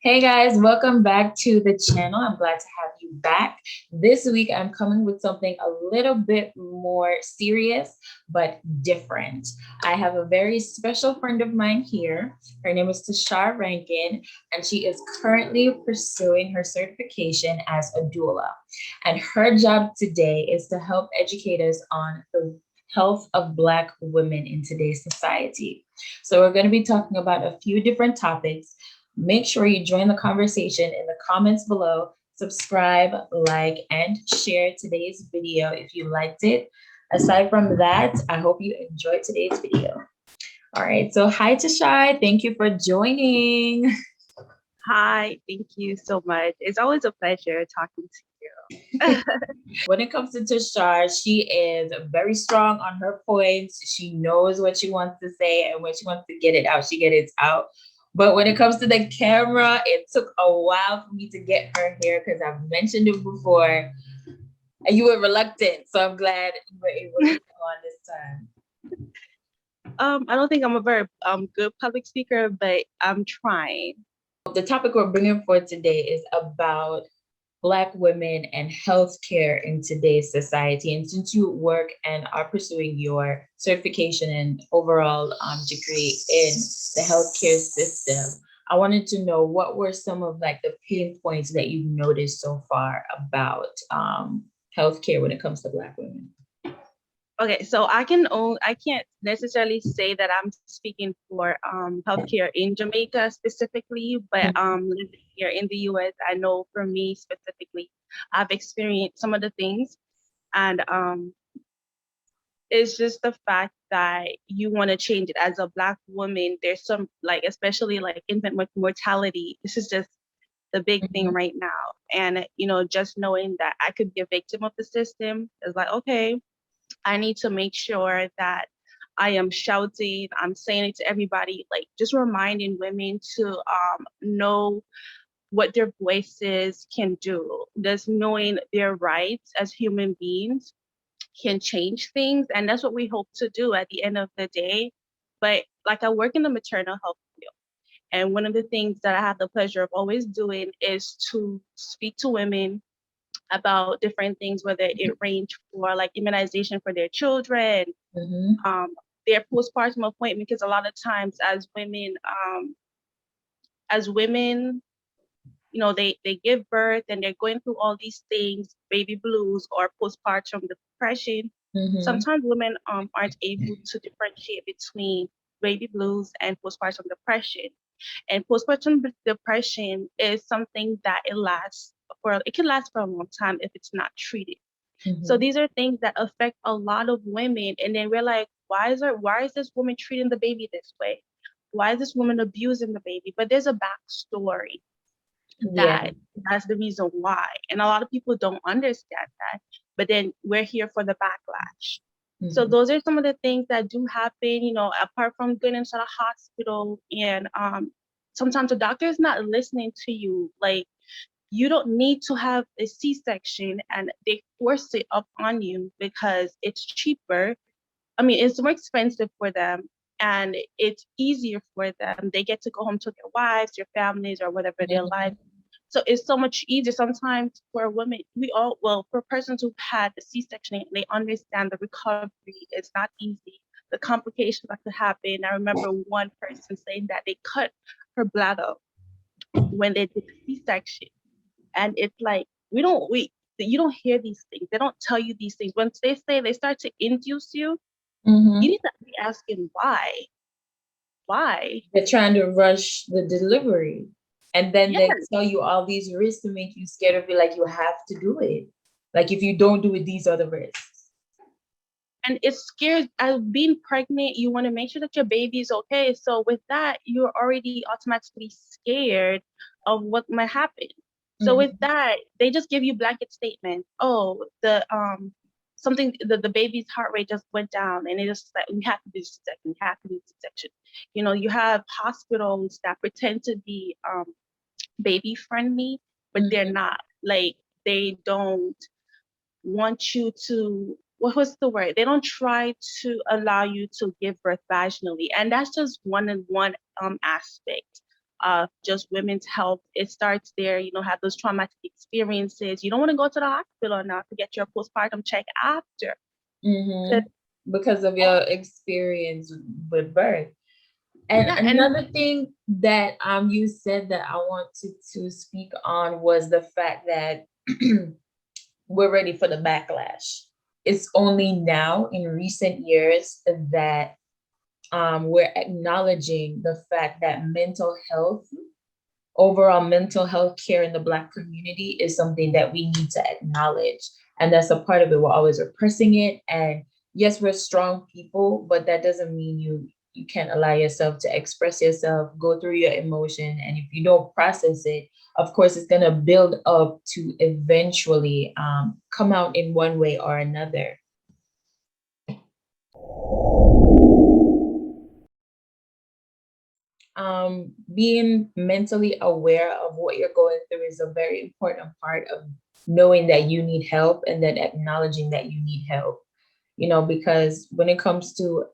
Hey guys, welcome back to the channel. I'm glad to have you back. This week I'm coming with something a little bit more serious but different. I have a very special friend of mine here. Her name is Tashar Rankine, and she is currently pursuing her certification as a doula. And her job today is to help educate us on the health of Black women in today's society. So we're going to be talking about a few different topics. Make sure you join the conversation in the comments below. Subscribe, like, and share today's video if you liked it. Aside from that, I hope you enjoyed today's video. All right, so hi Tashai, thank you for joining. Hi, thank you so much. It's always a pleasure talking to you. When it comes to Tashar, she is very strong on her points. She knows what she wants to say, and when she wants to get it out, she gets it out. But when it comes to the camera, it took a while for me to get her here because I've mentioned it before. And you were reluctant, so I'm glad you were able to come on this time. I don't think I'm a very good public speaker, but I'm trying. The topic we're bringing for today is about Black women and healthcare in today's society. And since you work and are pursuing your certification and overall degree in the healthcare system, I wanted to know what were some of like the pain points that you've noticed so far about healthcare when it comes to Black women. Okay, so I can't necessarily say that I'm speaking for healthcare in Jamaica specifically, but living here in the US, I know for me specifically, I've experienced some of the things, and it's just the fact that you want to change it as a Black woman. There's some, like, especially like infant mortality. This is just the big thing Mhm. right now. And, just knowing that I could be a victim of the system is like, okay, I need to make sure that I am shouting, I'm saying it to everybody, like just reminding women to know what their voices can do, just knowing their rights as human beings can change things. And that's what we hope to do at the end of the day. But like, I work in the maternal health field. And one of the things that I have the pleasure of always doing is to speak to women about different things, whether it range for like immunization for their children, Mhm. um, their postpartum appointment, because a lot of times as women, they give birth and they're going through all these things, baby blues or postpartum depression. Mhm. Sometimes women aren't able to differentiate between baby blues and postpartum depression. And postpartum depression is something that it can last for a long time if it's not treated. So Mhm. these are things that affect a lot of women, and then we're like, why is this woman treating the baby this way? Why is this woman abusing the baby? But there's a backstory Yeah. that that's the reason why. And a lot of people don't understand that. But then we're here for the backlash. So Mhm. those are some of the things that do happen, apart from going into the hospital, and sometimes the doctor is not listening to you. Like, you don't need to have a C-section and they force it up on you because it's cheaper. I mean, it's more expensive for them and it's easier for them. They get to go home to their wives, their families, or whatever their life. Mhm. So it's so much easier sometimes for women. For persons who've had the C-section, they understand the recovery is not easy. The complications that could happen. I remember one person saying that they cut her bladder when they did the C-section, and it's like, you don't hear these things. They don't tell you these things. Once they start to induce you, you Mhm. need to be asking why. They're trying to rush the delivery. And then Yeah. they tell you all these risks to make you scared of it, like you have to do it. Like if you don't do it, these are the risks. And it scares, as being pregnant, you want to make sure that your baby is okay. So with that, you're already automatically scared of what might happen. So with Mhm. that, they just give you blanket statements. Oh, the baby's heart rate just went down, and it just like, we have to do C-section, we have to do C-section. You have hospitals that pretend to be baby friendly, but they're Mhm. not. Like, they don't want you to, what was the word? They don't try to allow you to give birth vaginally. And that's just one aspect just women's health. It starts there. Have those traumatic experiences. You don't want to go to the hospital now to get your postpartum check after. Mm-hmm. 'Cause- Because of your experience with birth. And yeah, and another thing that you said that I wanted to speak on was the fact that we're ready for the backlash. It's only now in recent years that we're acknowledging the fact that overall mental health care in the Black community is something that we need to acknowledge. And that's a part of it. We're always repressing it. And yes, we're strong people, but that doesn't mean you can't allow yourself to express yourself, go through your emotion. And if you don't process it, of course, it's going to build up to eventually come out in one way or another. Being mentally aware of what you're going through is a very important part of knowing that you need help and then acknowledging that you need help. Because when it comes to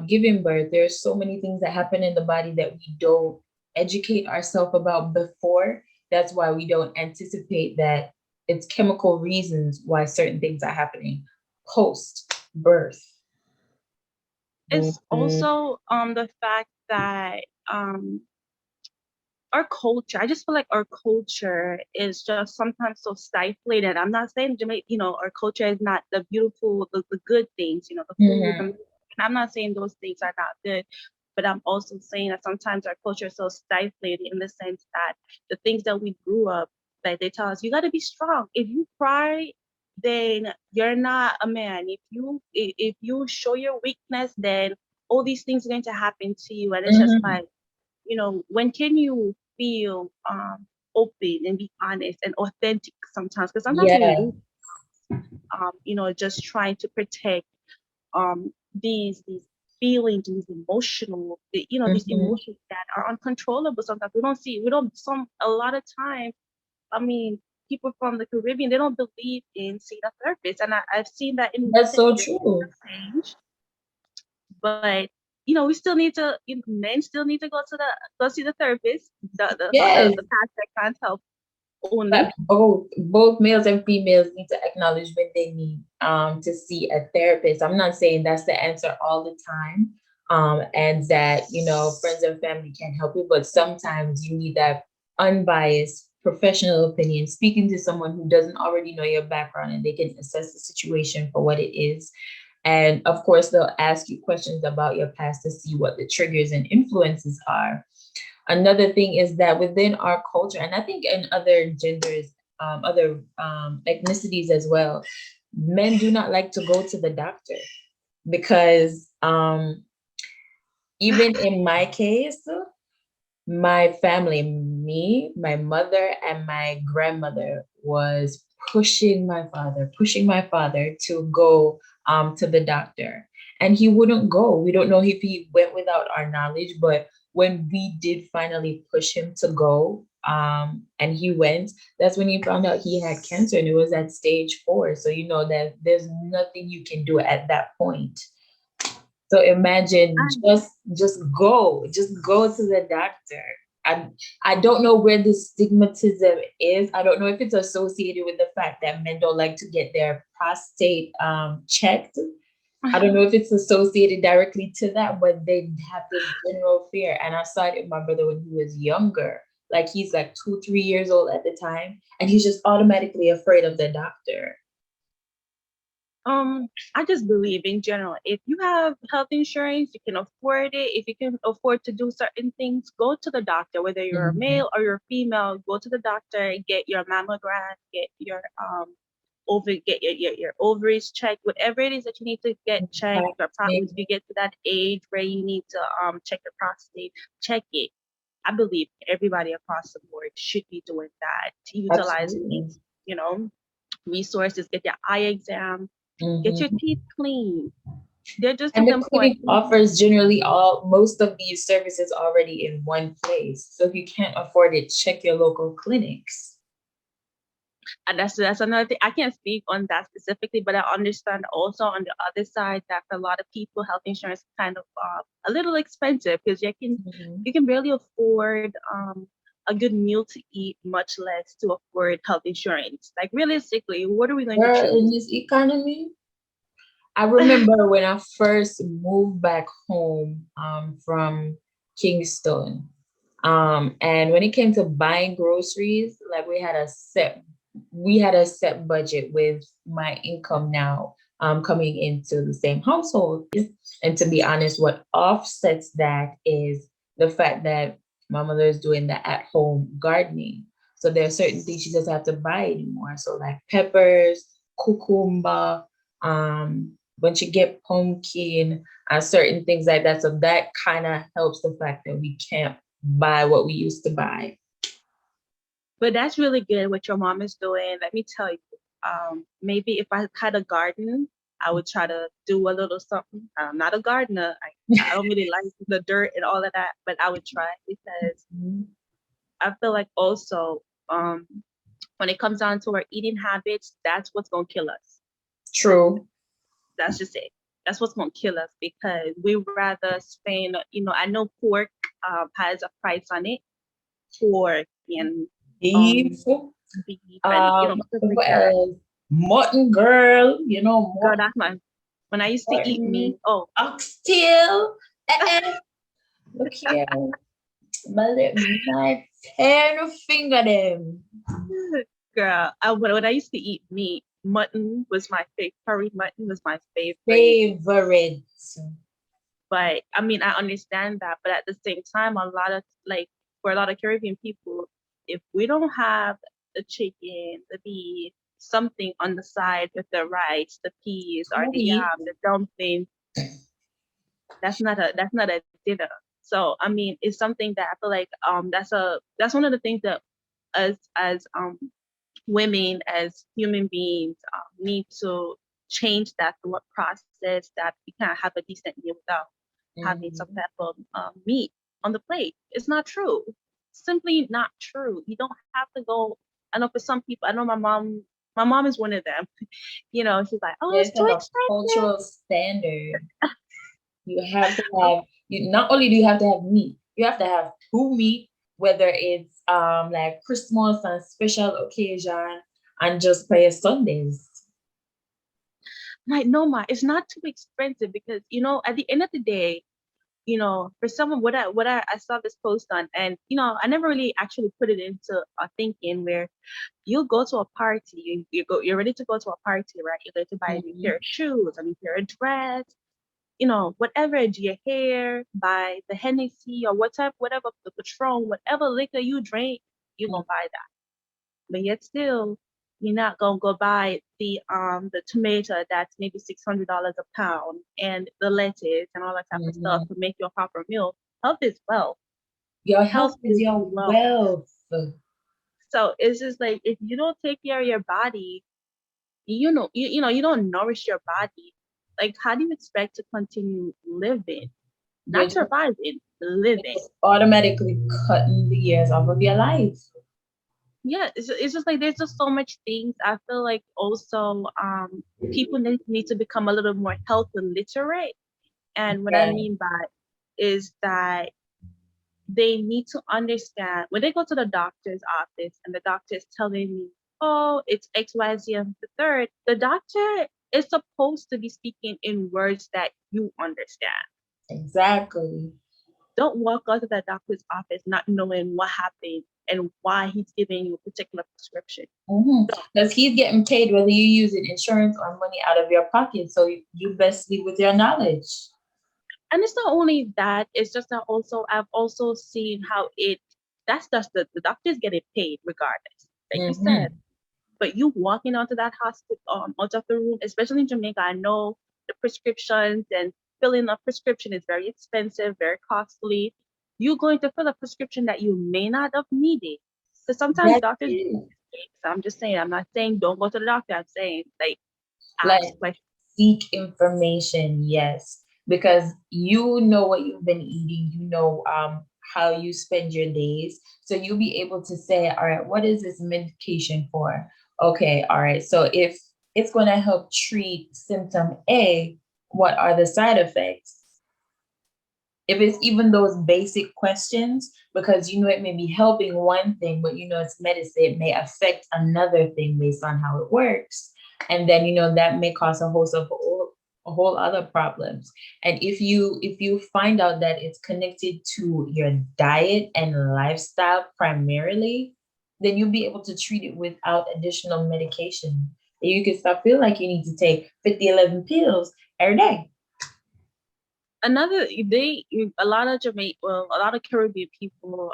giving birth, there's so many things that happen in the body that we don't educate ourselves about before. That's why we don't anticipate that it's chemical reasons why certain things are happening post birth. it's also the fact that um our culture, I just feel like our culture is just sometimes so stifling. And I'm not saying Jamaica, our culture is not the beautiful, the good things, the food. Mhm. I'm not saying those things are not good, but I'm also saying that sometimes our culture is so stifling in the sense that the things that we grew up, like they tell us, you got to be strong. If you cry, then you're not a man. If you show your weakness, then all these things are going to happen to you. And it's just Mhm. like, when can you feel open and be honest and authentic sometimes? Because sometimes we Yeah. lose, just trying to protect these feelings, these emotional, these Mhm. emotions that are uncontrollable. Sometimes we don't, a lot of time, I mean, people from the Caribbean, they don't believe in seeing a therapist. And I've seen that in That's recent so years true. change, but we still need to, men still need to go see the therapist. The Yes. pastor can't help only. But both males and females need to acknowledge when they need to see a therapist. I'm not saying that's the answer all the time. And that, friends and family can help you, but sometimes you need that unbiased professional opinion, speaking to someone who doesn't already know your background and they can assess the situation for what it is. And of course, they'll ask you questions about your past to see what the triggers and influences are. Another thing is that within our culture, and I think in other genders, other ethnicities as well, men do not like to go to the doctor because even in my case, my family, me, my mother, and my grandmother was pushing my father to go to the doctor. And he wouldn't go. We don't know if he went without our knowledge, but when we did finally push him to go, and he went, that's when he found out he had cancer and it was at stage 4. So you know that there's nothing you can do at that point. So imagine And just go to the doctor. I I don't know where the stigmatism is. I don't know if it's associated with the fact that men don't like to get their prostate checked. I don't know if it's associated directly to that, but they have this general fear. And I saw it in my brother when he was younger. Like he's like 2, 3 years old at the time, and he's just automatically afraid of the doctor. I just believe in general, if you have health insurance, you can afford it. If you can afford to do certain things, go to the doctor. Whether you're a Mhm. male or you're female, go to the doctor, get your mammogram, get your ovaries checked, whatever it is that you need to get checked. If you get to that age where you need to check your prostate, check it. I believe everybody across the board should be doing that, to utilize Absolutely. these, resources. Get your eye exam, get your Mhm. teeth clean. They're just And as the clinic important. offers generally all most of these services already in one place. So if you can't afford it, check your local clinics. And that's another thing. I can't speak on that specifically, but I understand also on the other side that for a lot of people, health insurance is kind of a little expensive because Mhm. you can barely afford a good meal to eat, much less to afford health insurance. Like realistically, what are we going to Girl, in choose? this economy, I remember when I first moved back home from Kingston. And when it came to buying groceries, like we had a set budget with my income now coming into the same household. And to be honest, what offsets that is the fact that my mother is doing the at-home gardening. So there are certain things she doesn't have to buy anymore. So like peppers, cucumber, when she get pumpkin and certain things like that. So that kind of helps the fact that we can't buy what we used to buy. But that's really good what your mom is doing. Let me tell you, maybe if I had a garden, I would try to do a little something. I'm not a gardener. I don't really like the dirt and all of that, but I would try because Mhm. I feel like also when it comes down to our eating habits, that's what's gonna kill us. True. That's just it. That's what's gonna kill us because we rather spend. I know pork has a price on it, pork and Beef. um beef and stuff like What that. else? Mutton, girl. Girl, that's my when I used to eat meat. Mutton, Oh, oxtail. Look here. My 10 finger them. girl, when I used to eat meat, mutton was my favorite. Curry mutton was my favorite. Favorite. But I mean, I understand that, but at the same time, for a lot of Caribbean people, if we don't have the chicken, the beef, something on the side with the rice, the peas, or the Sweet. yam, the dumpling, that's not a dinner. So I mean, it's something that I feel like that's one of the things that us as women as human beings need to change that thought process that we can't have a decent meal without having some Mhm. type of meat on the plate. It's not true. Simply not true. You don't have to go. I know for some people, I know my mom is one of them. She's like, oh, You it's have to too have a expensive. cultural standard. You have to have you not only do you have to have meat, you have to have two meat, whether it's like Christmas and special occasion and just for your Sundays. Like, no, ma, it's not too expensive because at the end of the day, for someone what I saw this post on, and I never really actually put it into a thinking where you go to a party, you're ready to go to a party, right? You're going to buy a new pair Mhm. of shoes, a new pair of dress, whatever, do your hair, buy the Hennessy or whatever the Patron, whatever liquor you drink, you're gonna buy that. But yet still, you're not gonna go buy the tomato that's maybe $600 a pound and the lettuce and all that type of stuff Mhm. to make your proper meal. Health is wealth. Your Health health is is your wealth. wealth. So it's just like if you don't take care of your body, you don't nourish your body. Like how do you expect to continue living? You're Not just, surviving, you're living. just automatically cutting the years off of your life. Yeah, it's just like there's just so much things. I feel like also people need to become a little more health literate. And what I Yeah. mean by is that they need to understand when they go to the doctor's office and the doctor is telling me, oh, it's XYZ and the third, the doctor is supposed to be speaking in words that you understand. Exactly. Don't walk out of that doctor's office not knowing what happened and why he's giving you a particular prescription. Because he's getting paid whether you're using insurance or money out of your pocket. So you best leave with your knowledge. And it's not only that, it's just that also I've also seen how that's just the doctor's getting paid regardless, like you said. Mm-hmm. But you walking onto that hospital, out of the room, especially in Jamaica, I know the prescriptions and filling a prescription is very expensive, very costly. You're going to fill a prescription that you may not have needed. Because sometimes That's doctors make it. mistakes. I'm just saying, I'm not saying don't go to the doctor. I'm saying like ask Like questions. seek information, yes. Because you know what you've been eating, you know how you spend your days. So you'll be able to say, all right, what is this medication for? Okay, all right. So if it's going to help treat symptom A, what are the side effects? If it's even those basic questions, because it may be helping one thing, but it's medicine, it may affect another thing based on how it works. And then that may cause a host of a whole other problems. And if you find out that it's connected to your diet and lifestyle primarily, then you'll be able to treat it without additional medication. You can stop feeling like you need to take 50, 11 pills every day. Another a lot of Jamaican, well, a lot of Caribbean people,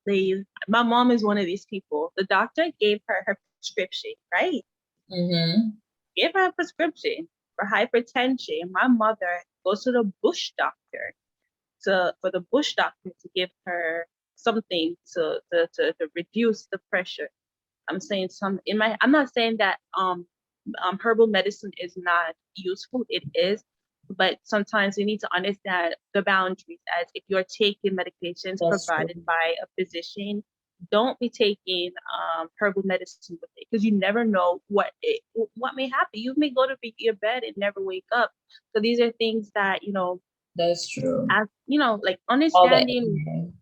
they my mom is one of these people. The doctor gave her prescription, right? Mm-hmm. Gave her a prescription for hypertension. My mother goes to the bush doctor for the bush doctor to give her something to reduce the pressure. I'm saying I'm not saying that herbal medicine is not useful. It is, but sometimes we need to understand the boundaries. As if you're taking medications That's true. provided by a physician, don't be taking herbal medicine with it, because you never know what may happen. You may go to your bed and never wake up. So these are things that That's true. as like All the understanding.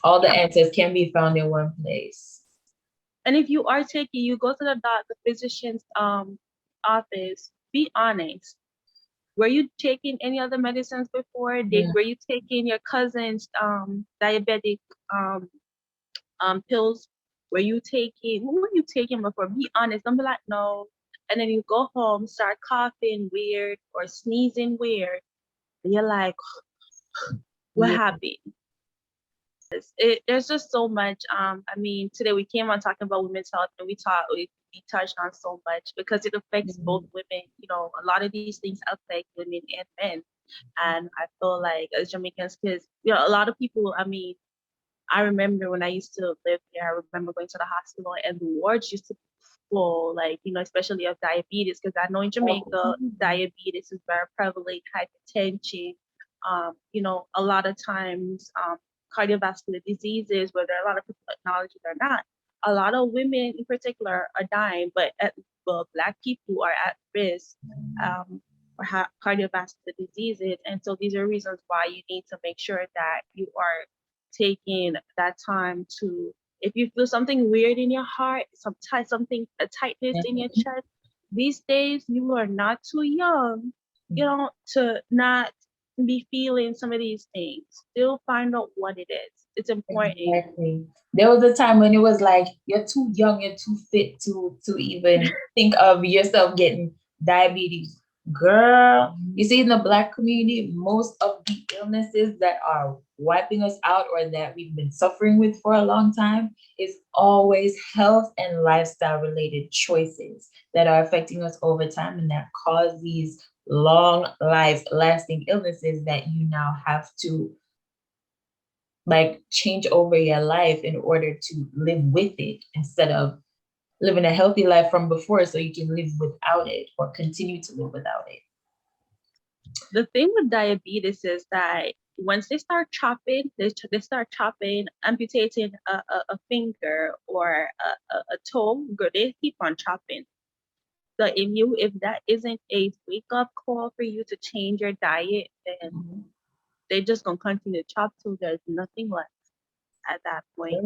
all the Yeah, answers can be found in one place. and if you are taking, you go to the physician's office. Be honest. Were you taking any other medicines before? Mm, Were you taking your cousin's diabetic um pills? Were you taking, what were you taking before? Be honest. Don't be like no. And then you go home, start coughing weird or sneezing weird. And you're like, what yeah. happened? There's just so much. I mean, today we came on talking about women's health, and we touched on so much because it affects both Mm, women. A lot of these things affect women and men, and I feel like as Jamaicans, because a lot of people. I mean, I remember when I used to live there. I remember going to the hospital, and the wards used to be full, like especially of diabetes, because I know in Jamaica okay. diabetes is very prevalent, hypertension. A lot of times cardiovascular diseases, whether a lot of people acknowledge it or not. A lot of women in particular are dying, but well, Black people are at risk for cardiovascular diseases. And so these are reasons why you need to make sure that you are taking that time to, if you feel something weird in your heart, something, a tightness in your Mhm. chest, these days you are not too young, to not be feeling some of these things. Still find out what it is. It's important. Exactly. There was a time when it was like you're too young, you're too fit to even think of yourself getting diabetes. Girl, you see in the Black community, most of the illnesses that are wiping us out or that we've been suffering with for a long time is always health and lifestyle related choices that are affecting us over time and that cause these long life lasting illnesses that you now have to like change over your life in order to live with it instead of living a healthy life from before so you can live without it or continue to live without it. The thing with diabetes is that once they start chopping, they start chopping, amputating a finger or a toe, girl, they keep on chopping. So if that isn't a wake up call for you to change your diet, then Mhm. they just gonna continue to chop till there's nothing left at that point.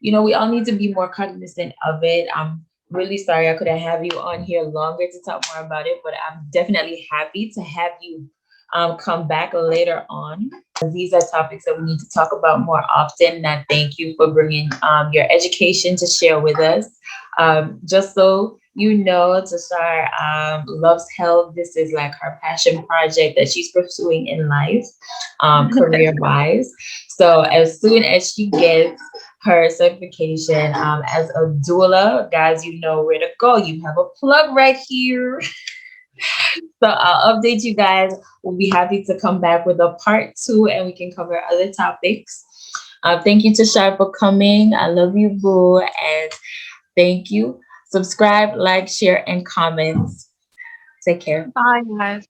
We all need to be more cognizant of it. I'm really sorry I couldn't have you on here longer to talk more about it, but I'm definitely happy to have you come back later on. These are topics that we need to talk about more often. And I thank you for bringing your education to share with us. Just so you know, Tashar loves health. This is like her passion project that she's pursuing in life, career wise. So as soon as she gets her certification as a doula, guys, you know where to go. You have a plug right here. So I'll update you guys. We'll be happy to come back with a part two and we can cover other topics. Thank you, Tashar, for coming. I love you, boo. And thank you. Subscribe, like, share, and comment. Take care. Bye, guys.